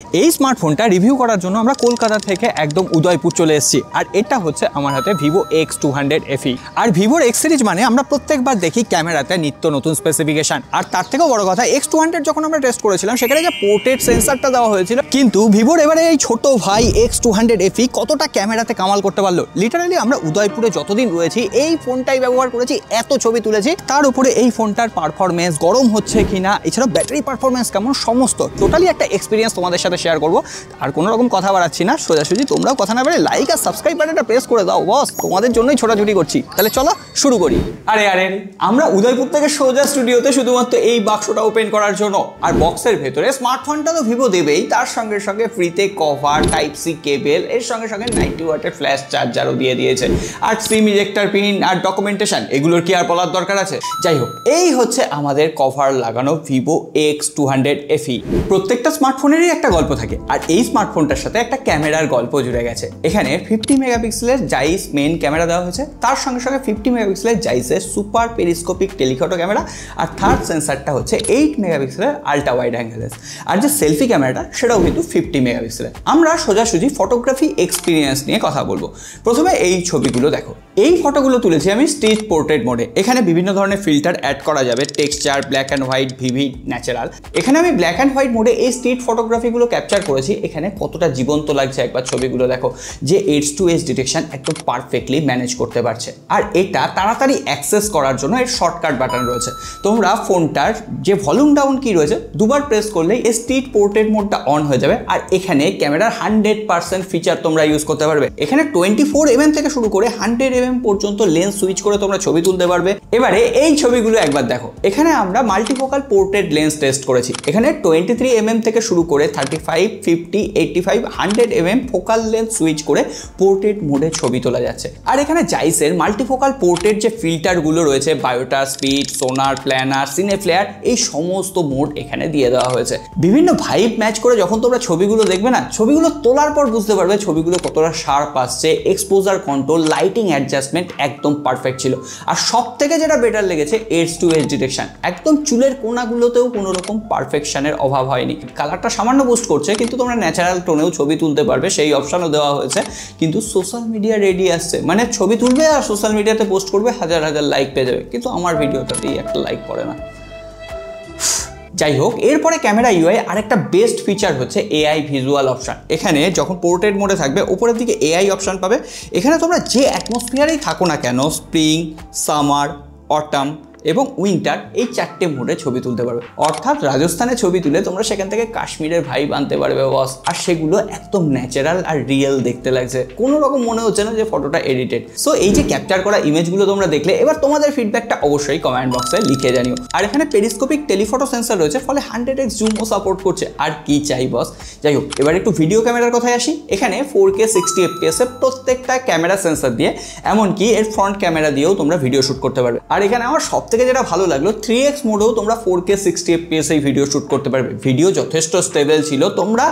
এই স্মার্টফোনটা রিভিউ করার জন্য আমরা কলকাতা থেকে একদম উদয়পুর চলে এসেছি। আর এটা হচ্ছে আমার হাতে ভিভো X200 FE। আর ভিভোর X সিরিজ মানে আমরা প্রত্যেকবার দেখি ক্যামেরাতে নিত্য নতুন স্পেসিফিকেশন। আর তার থেকেও বড় কথা, X200 যখন আমরা টেস্ট করেছিলাম সেখানে যে পোর্ট্রেট সেন্সারটা দেওয়া হয়েছিল, কিন্তু ভিভোর এবারে এই ছোট ভাই X200 FE কতটা ক্যামেরাতে কামাল করতে পারলো। লিটারালি আমরা উদয়পুরে যতদিন রয়েছি এই ফোনটাই ব্যবহার করেছি, এত ছবি তুলেছি। তার উপরে এই ফোনটার পারফরমেন্স, গরম হচ্ছে কিনা, এছাড়াও ব্যাটারি পারফরমেন্স কেমন, সমস্ত টোটালি একটা এক্সপিরিয়েন্স তোমাদের সাথে শেয়ার করবো। আর কোনো রকম কথা বাড়াচ্ছি না, সোজাসুজি তোমরাও কথা না বলে লাইক আর সাবস্ক্রাইব বাটনটা প্রেস করে দাও বস, তোমাদের জন্যই ছোটাছুটি করছি। তাহলে চলো শুরু করি। আরে আমরা উদয়পুর থেকে সোজা স্টুডিওতে শুধুমাত্র এই বাক্সটা ওপেন করার জন্য। আর বক্সের ভেতরে স্মার্টফোনটা তো ভিভো দেবেই, তার সঙ্গে সঙ্গে ফ্রিতে কভার, টাইপ সি কেবল, এর সঙ্গে সঙ্গে 90 ওয়াটের ফ্ল্যাশ চার্জারও দিয়ে দিয়েছে। আর সিম ইজেক্টর পিন আর ডকুমেন্টেশন, এগুলোর কি আর বলার দরকার আছে? যাই হোক, এই হচ্ছে আমাদের কভার লাগানো ভিভো X200 FE। প্রত্যেকটা স্মার্টফোনেরই একটা গল্প থাকে, আর এই স্মার্টফোনটার সাথে একটা ক্যামেরার গল্প জুড়ে গেছে। এখানে 50 মেগাপিক্সেলের জাইস মেইন ক্যামেরা দেওয়া হয়েছে, তার সঙ্গে সঙ্গে 50 মেগাপিক্সেলের জাইসের সুপার পেরিস্কোপিক টেলিফটো ক্যামেরা, আর থার্ড সেন্সারটা হচ্ছে 8 মেগাপিক্সেলের আল্ট্রা ওয়াইড অ্যাঙ্গেলের। আর যে সেলফি ক্যামেরাটা সেটাও কিন্তু 50 মেগাপিক্সেলের। আমরা সোজাসুজি ফটোগ্রাফি এক্সপিরিয়েন্স নিয়ে কথা বলবো। প্রথমে এই ছবিগুলো দেখো, এই ফটোগুলো তুলেছি আমি স্ট্রিট পোর্ট্রেট মোডে। এখানে বিভিন্ন ধরনের ফিল্টার অ্যাড করা যাবে, texture, black and white, vivid, natural. এখানে আমি ব্ল্যাক অ্যান্ড হোয়াইট মোডে এই স্ট্রিট ফটোগ্রাফিগুলো ক্যাপচার করেছি। এখানে কতটা জীবন্ত লাগছে একবার ছবিগুলো দেখো, যে H2S ডিটেকশন একদম পারফেক্টলি ম্যানেজ করতে পারছে। আর এটা তাড়াতাড়ি অ্যাক্সেস করার জন্য এর শর্টকাট বাটন রয়েছে। তোমরা ফোনটার যে ভলিউম ডাউন কি রয়েছে দুবার প্রেস করলেই এই স্ট্রিট পোর্ট্রেট মোডটা অন হয়ে যাবে। আর এখানে ক্যামেরার 100% ফিচার তোমরা ইউজ করতে পারবে। এখানে 24mm থেকে শুরু করে 100mm পর্যন্ত লেন্স সুইচ করে তোমরা ছবি তুলতে পারবে। এবারে এই ছবিগুলো একবার দেখো, এখানে আমরা মাল্টিফোকাল পোর্ট্রেট লেন্স টেস্ট করেছি। এখানে 23mm থেকে শুরু করে 35, 50, 85, 100mm ফোকাল লেন্স সুইচ করে পোর্ট্রেট মোডে ছবি তোলা যাচ্ছে। আর এখানে জাইসের মাল্টিফোকাল পোর্ট্রেট যে ফিল্টারগুলো রয়েছে, বায়োটা, স্পিড, সোনার, প্ল্যানার, সিনে ফ্লেয়ার, এই সমস্ত মোড এখানে দিয়ে দেওয়া হয়েছে। বিভিন্ন ভাইব ম্যাচ করে যখন তোমরা ছবিগুলো দেখবে না, ছবিগুলো তোলার পর বুঝতে পারবে ছবিগুলো কতটা শার্প আসছে। এক্সপোজার কন্ট্রোল, লাইটিং অ্যাডজাস্টমেন্ট একদম পারফেক্ট ছিল। আর সব থেকে যেটা বেটার লেগেছে, H2S ডিটেকশন। একদম চুলের কোনাগুলোতেও কোনো রকম পারফেকশনের অভাব হয়নি। কালারটা সামান্য বুস্ট করছে, কিন্তু তোমরা ন্যাচারাল টোনেও ছবি তুলতে পারবে, সেই অপশনও দেওয়া হয়েছে। কিন্তু সোশ্যাল মিডিয়া রেডি আসছে, মানে ছবি তুলবে আর সোশ্যাল মিডিয়াতে পোস্ট করবে, হাজার হাজার লাইক পেয়ে যাবে। কিন্তু আমার ভিডিওটাতেই একটা লাইক পড়ে না। যাই হোক, এরপরে ক্যামেরা ইউআই আরেকটা বেস্ট ফিচার হচ্ছে এআই ভিজুয়াল অপশন। এখানে যখন পোর্ট্রেট মোডে থাকবে, উপরের দিকে এআই অপশন পাবে। এখানে তোমরা যে অ্যাটমসফিয়ারেই থাকো না কেন, স্প্রিং, সামার, অটাম এবং উইন্টার, এই 4টে মোডে ছবি তুলতে পারবে। অর্থাৎ রাজস্থানে ছবি তুলে তোমরা সেখান থেকে কাশ্মীরের ভাইব আনতে পারবে বস। আর সেগুলো একদম ন্যাচারাল আর রিয়েল দেখতে লাগছে, কোনো রকম মনে হচ্ছে না যে ফটোটা এডিটেড। সো এই যে ক্যাপচার করা ইমেজগুলো তোমরা দেখলে, এবার তোমাদের ফিডব্যাকটা অবশ্যই কমেন্ট বক্সে লিখে জানিও। আর এখানে পেরিস্কোপিক টেলিফটো সেন্সর রয়েছে, ফলে 100x জুমও সাপোর্ট করছে। আর কি চাই বস। যাই হোক, এবার একটু ভিডিও ক্যামেরার কথায় আসি। এখানে 4K 60 fps প্রত্যেকটা ক্যামেরা সেন্সর দিয়ে, এমনকি এর ফ্রন্ট ক্যামেরা দিয়েও তোমরা ভিডিও শুট করতে পারবে। আর এখানে আমার সব থেকে যেটা ভালো লাগলো, 3x মোডেও তোমরা 4K 60 fps এই ভিডিও শুট করতে পারবে। ভিডিও যথেষ্ট স্টেবল ছিল, তোমরা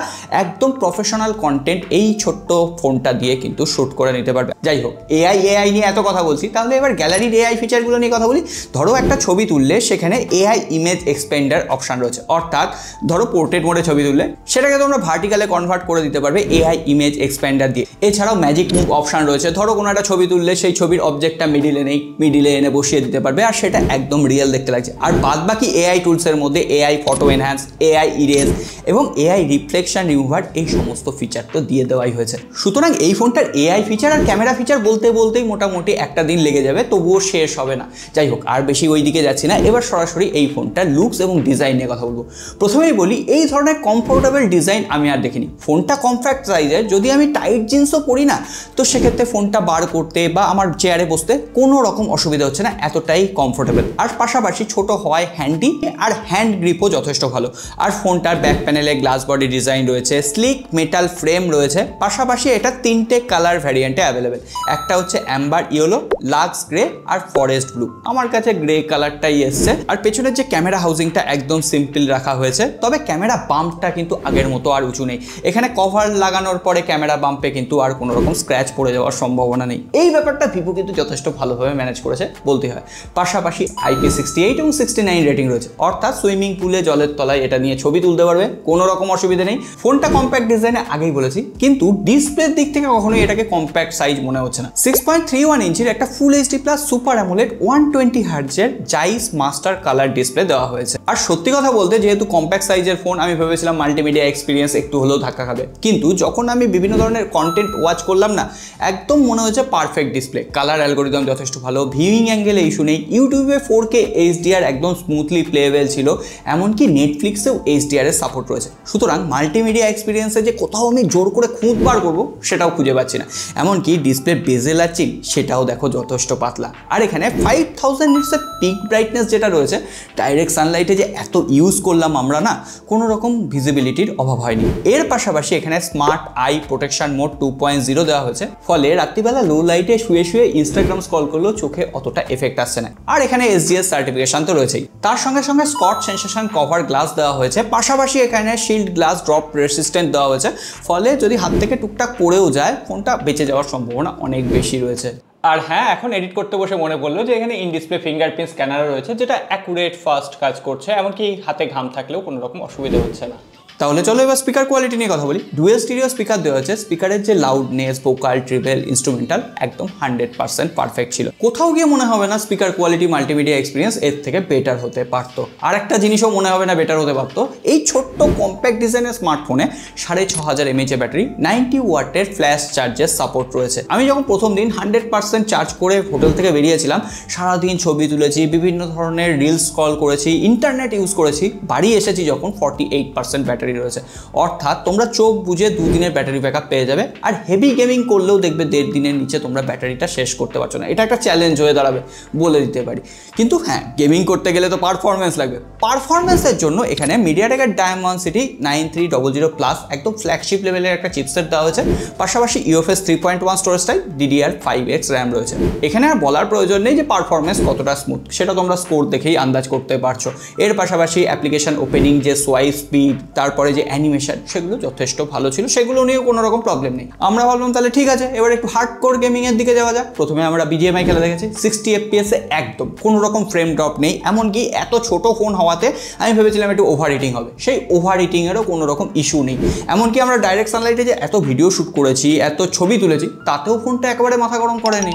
একদম প্রফেশনাল কন্টেন্ট এই ছোট্ট ফোনটা দিয়ে কিন্তু শুট করে নিতে পারবে। যাই হোক, এআই নিয়ে এত কথা বলছি, তাহলে এবার গ্যালারির এআই ফিচারগুলো নিয়ে কথা বলি। ধরো একটা ছবি তুললে সেখানে এআই ইমেজ এক্সপেন্ডার অপশন রয়েছে। অর্থাৎ ধরো পোর্ট্রেট মোডে ছবি তুললে সেটাকে তোমরা ভার্টিক্যালে কনভার্ট করে দিতে পারবে এআই ইমেজ এক্সপেন্ডার দিয়ে। এছাড়াও ম্যাজিক মুভ অপশন রয়েছে। ধরো কোনো একটা ছবি তুললে সেই ছবির অবজেক্টটা মিডিলে নেই, মিডিলে এনে বসিয়ে দিতে পারবে, আর সেটা একদম রিয়েল দেখতে লাগছে। আর বাদ বাকি এআই টুলসের মধ্যে AI photo enhance, AI erase এবং এআই রিফ্লেকশন রিমুভার, এই সমস্ত ফিচার তো দিয়ে দেওয়াই হয়েছে। সুতরাং এই ফোনটার এআই ফিচার আর ক্যামেরা ফিচার বলতেই মোটামুটি একটা দিন লেগে যাবে, তবুও শেষ হবে না। যাই হোক, আর বেশি ওই দিকে যাচ্ছি না, এবার সরাসরি এই ফোনটার লুকস এবং ডিজাইন নিয়ে কথা বলবো। প্রথমেই বলি, এই ধরনের কমফোর্টেবল ডিজাইন আমি আর দেখিনি। ফোনটা কমপ্যাক্ট সাইজের, যদি আমি টাইট জিন্সও পরি না, তো সেক্ষেত্রে ফোনটা বার করতে বা আমার চেয়ারে বসতে কোনো রকম অসুবিধা হচ্ছে না, এতটাই কমফোর্টেবল। আর পাশাপাশি ছোট হওয়ায় হ্যান্ডি আর হ্যান্ড গ্রিপও যথেষ্ট ভালো। আর ফোনটার ব্যাক প্যানেলে গ্লাস বডি ডিজাইন রয়েছে, স্লিক মেটাল ফ্রেম রয়েছে। পাশাপাশি এটা 3টে কালার ভ্যারিয়েন্টে অ্যাভেলেবেল। একটা হচ্ছে অ্যাম্বার ইয়েলো, লাক্স গ্রে আর ফরেস্ট ব্লু। আমার কাছে গ্রে কালারটাই এসছে। আর পেছনের যে ক্যামেরা হাউজিংটা একদম সিম্পল রাখা হয়েছে, তবে ক্যামেরা বাম্পটা কিন্তু আগের মতো আর উঁচু নেই। এখানে কভার লাগানোর পরে ক্যামেরা বাম্পে কিন্তু আর কোনো রকম স্ক্র্যাচ পড়ে যাওয়ার সম্ভাবনা নেই। এই ব্যাপারটা ভিভো কিন্তু যথেষ্ট ভালোভাবে ম্যানেজ করেছে বলতে হয়। পাশাপাশি IP68 এবং 69 রেটিং রয়েছে, অর্থাৎ সুইমিং পুলে জলের তলায় এটা নিয়ে ছবি তুলতে পারবে, কোনো রকম অসুবিধা নেই। ফোনটা কম্প্যাক্ট ডিজাইনে আগেই বলেছি, কিন্তু ডিসপ্লের দিক থেকে কখনোই এটাকে কম্প্যাক্ট সাইজ মনে হচ্ছে না। 6.31 ইঞ্চির একটা full HD plus super AMOLED 120 হার্টজের জাইস master colour display দেওয়া হয়েছে। আর সত্যি কথা বলতে, যেহেতু কম্প্যাক্ট সাইজের ফোন, আমি ভেবেছিলাম মাল্টিমিডিয়া এক্সপিরিয়েন্স একটু হলেও ধাক্কা খাবে, কিন্তু যখন আমি বিভিন্ন ধরনের কন্টেন্ট ওয়াচ করলাম না, একদম মনে হচ্ছে পারফেক্ট ডিসপ্লে। কালার অ্যালগোরিদম যথেষ্ট ভালো, ভিউইং অ্যাঙ্গেলে ইস্যু নেই, ইউটিউবে 4K HDR একদম স্মুথলি প্লেবেল ছিল, এমনকি নেটফ্লিক্সেও HDR এর সাপোর্ট রয়েছে। সুতরাং মাল্টিমিডিয়া এক্সপিরিয়েন্সে যে কোথাও আমি জোর করে খুঁত বার করবো সেটাও খুঁজে পাচ্ছি না। এমনকি ডিসপ্লে বেজেল আর চিল সেটাও দেখো যথেষ্ট পাতলা। আর এখানে 5000 নিটসের পিক ব্রাইটনেস যেটা রয়েছে, ডাইরেক্ট সানলাইটে যে এত ইউজ করলাম আমরা না, কোনো রকম ভিজিবিলিটির অভাব হয়নি। এর পাশাপাশি এখানে স্মার্ট আই প্রোটেকশন মোড 2.0 দেওয়া হয়েছে, ফলে রাত্রিবেলা লো লাইটে শুয়ে শুয়ে ইনস্টাগ্রাম স্ক্রল করলেও চোখে অতটা এফেক্ট আসছে না। আর এখানে SGS সার্টিফিকেশন তো রয়েছেই, তার সঙ্গে সঙ্গে স্কট সেন্সেশন কভার গ্লাস দেওয়া হয়েছে, পাশাপাশি এখানে শিল্ড গ্লাস ড্রপ রেসিস্ট্যান্ট দেওয়া হয়েছে, ফলে যদি হাত থেকে টুকটাক পড়েও যায় ফোনটা বেঁচে যাওয়ার সম্ভাবনা অনেক বেশি রয়েছে। আর হ্যাঁ, এখন এডিট করতে বসে মনে পড়লো যে এখানে ইন ডিসপ্লে ফিঙ্গারপ্রিন্ট স্ক্যানারও রয়েছে, যেটা অ্যাকুরেট ফাস্ট কাজ করছে, এমনকি হাতে ঘাম থাকলেও কোনো রকম অসুবিধা হচ্ছে না। তাহলে চলো এবার স্পিকার কোয়ালিটি নিয়ে কথা বলি। ডুয়েল স্টিরিও স্পিকার দেওয়া হয়েছে, স্পিকারের যে লাউডনেস, ভোকাল, ট্রিবেল, ইনস্ট্রুমেন্টাল একদম 100% পারফেক্ট ছিল। কোথাও গিয়ে মনে হবে না স্পিকার কোয়ালিটি, মাল্টিমিডিয়া এক্সপিরিয়েন্স এর থেকে বেটার হতে পারতো। আর একটা জিনিসও মনে হবে না বেটার হতে পারতো, এই ছোট্ট কম্প্যাক্ট ডিজাইনের স্মার্টফোনে 6500 mAh ব্যাটারি, 90 ওয়াটের ফ্ল্যাশ চার্জের সাপোর্ট রয়েছে। আমি যখন প্রথম দিন 100% চার্জ করে হোটেল থেকে বেরিয়েছিলাম, সারাদিন ছবি তুলেছি, বিভিন্ন ধরনের রিলস স্ক্রল করেছি, ইন্টারনেট ইউজ করেছি, বাড়ি এসেছি যখন 48% ব্যাটারি রয়েছে, অর্থাৎ তোমরা চোখ বুঝে 2 দিনের ব্যাটারি ব্যাকআপ পেয়ে যাবে। আর হেভি গেমিং করলেও দেখবে 1.5 দিনের নিচে তোমরা ব্যাটারিটা শেষ করতে পারছো না। এটা একটা চ্যালেঞ্জ হয়ে দাঁড়াবে বলে দিতে পারি। কিন্তু হ্যাঁ, গেমিং করতে গেলে তো পারফরমেন্স লাগবে। পারফরমেন্সের জন্য এখানে মিডিয়াটেকের ডায়মেনসিটি 9300+ একদম ফ্ল্যাগশিপ লেভেলের একটা চিপসেট দেওয়া হয়েছে, পাশাপাশি UFS 3.1 storage type, DDR5X RAM রয়েছে। এখানে আর বলার প্রয়োজন নেই যে পারফরমেন্স কতটা স্মুথ, সেটা তোমরা স্কোর দেখেই আন্দাজ করতে পারছো। এর পাশাপাশি অ্যাপ্লিকেশন ওপেনিং, যে সোয়াইপ স্পিড, তারপরে যে অ্যানিমেশন, সেগুলো যথেষ্ট ভালো ছিল, সেগুলো নিয়েও কোনো রকম প্রবলেম নেই। আমরা ভাবলাম তাহলে ঠিক আছে, এবার একটু হার্ডকোর গেমিং এর দিকে যাওয়া যাক। প্রথমে আমরা BGMI খেলা দেখেছি, 60 FPS এ একদম কোনো রকম ফ্রেম ড্রপ নেই, এমনকি এত ছোট ফোন হওয়াতে আমি ভেবেছিলাম একটু ওভার হিটিং হবে, সেই ওভার হিটিংয়েরও কোনো রকম ইস্যু নেই। এমনকি আমরা ডাইরেক্ট সানলাইটে যে এত ভিডিও শ্যুট করেছি, এত ছবি তুলেছি, তাতেও ফোনটা একেবারে মাথা গরম করেনি,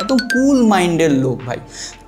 একদম কুল মাইন্ডের লোক ভাই।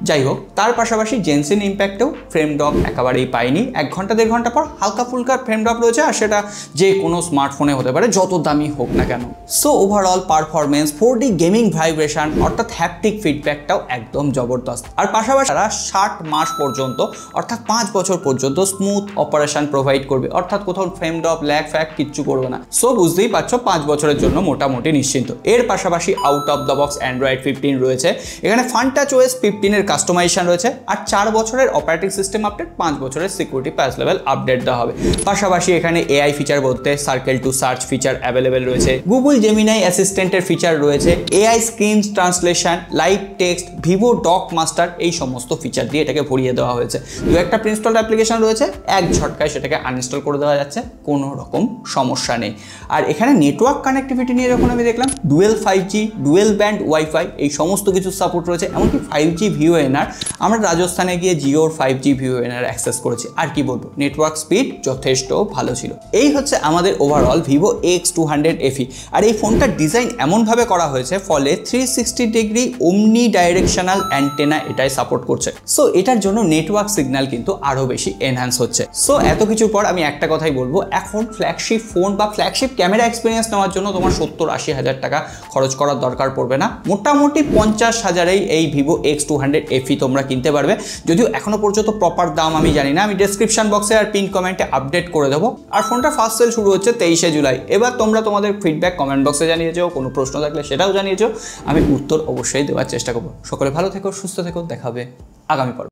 যাই হোক, তার পাশাপাশি জেনসিন ইম্প্যাক্টেও ফ্রেম ড্রপ একেবারেই পাইনি। 1 ঘন্টা 1.5 ঘন্টা পর হালকা ফুলকা ফ্রেম ড্রপ রয়েছে, আর সেটা যে কোনো স্মার্টফোনে হতে পারে, যত দামি হোক না কেন। So overall performance, 4D gaming vibration অর্থাৎ হ্যাপটিক ফিডব্যাকটাও একদম জবরদস্ত। আর পাশাপাশি তারা 60 মাস পর্যন্ত অর্থাৎ 5 বছর পর্যন্ত স্মুথ অপারেশন প্রোভাইড করবে, অর্থাৎ কোথাও ফ্রেম ড্রপ, ল্যাগ ফ্যাগ কিচ্ছু করবে না। সো বুঝতেই পারছো 5 বছরের জন্য মোটামুটি নিশ্চিন্ত। এর পাশাপাশি out of the box Android 15 রয়েছে, এখানে ফানটাচ OS 15 এর কাস্টমাইজেশন রয়েছে, আর 4 বছরের অপারেটিং সিস্টেম আপডেট, 5 বছরের সিকিউরিটি প্যাচ লেভেল আপডেট দেওয়া হবে। পাশাপাশি এখানে AI ফিচার বলতে circle to search feature available রয়েছে, গুগল জেমিনাই অ্যাসিস্ট্যান্টের ফিচার রয়েছে, AI screen translation, live text, Vivo doc master, এই সমস্ত ফিচার দিয়ে এটাকে ভরিয়ে দেওয়া হয়েছে। দু একটা প্রিনস্টলড অ্যাপ্লিকেশন রয়েছে, এক ঝটকায় সেটাকে আনইনস্টল করে দেওয়া যাচ্ছে, কোনো রকম সমস্যা নেই। আর এখানে নেটওয়ার্ক কানেক্টিভিটি নিয়ে যখন আমি দেখলাম, dual 5G, dual band wifi, এই সমস্ত কিছু সাপোর্ট রয়েছে, এমনকি 5G VoNR। আমরা রাজস্থানে গিয়ে জিওর 5G VoNR অ্যাক্সেস করেছি। আর কি বলবো, নেটওয়ার্ক স্পিড যথেষ্ট ভালো ছিল। এই হচ্ছে আমাদের ওভারঅল ভিভো X200 FE। আর এই ফোনটার ডিজাইন এমনভাবে করা হয়েছে, ফলে 360 ডিগ্রি ওমনি ডাইরেকশনাল অ্যান্টেনা এটাই সাপোর্ট করছে। সো এটার জন্য নেটওয়ার্ক সিগন্যাল কিন্তু আরও বেশি এনহ্যান্স হচ্ছে। সো এত কিছুর পর আমি একটা কথাই বলবো, এখন ফ্ল্যাগশিপ ফোন বা ফ্ল্যাগশিপ ক্যামেরা এক্সপিরিয়েন্স নেওয়ার জন্য তোমার 70-80 হাজার টাকা খরচ করার দরকার পড়বে না। মোটামুটি 50,000-এই এই ভিভো X200 FE তোমরা কিনতে পারবে। যদিও এখনো পর্যন্ত প্রপার দাম আমি জানি না, আমি ডেসক্রিপশন বক্সে আর পিন কমেন্টে আপডেট করে দেবো। আর ফোনটা ফার্স্ট সেল শুরু হচ্ছে 23শে জুলাই। এবার তোমরা তোমাদের ফিডব্যাক কমেন্ট বক্সে জানিয়েছো, কোনো প্রশ্ন থাকলে সেটাও জানিয়েছো, আমি উত্তর অবশ্যই দেওয়ার চেষ্টা করবো। সকলে ভালো থেকো, সুস্থ থেকো, দেখা হবে আগামী পর্বে।